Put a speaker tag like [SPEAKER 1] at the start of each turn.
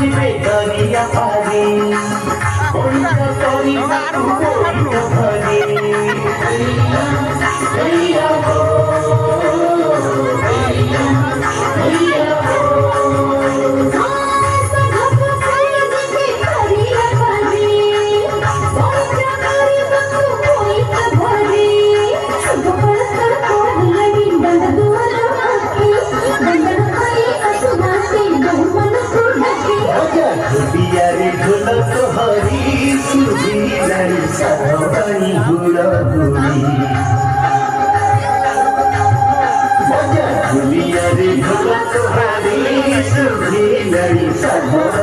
[SPEAKER 1] गरिया पारी ओइला करिया तुमको भरी हैया हो हैया हो ढोलक हरी सुधी सधनी बुढा बुढी ढोलिया रे ढोलक हरी सुधी सधनी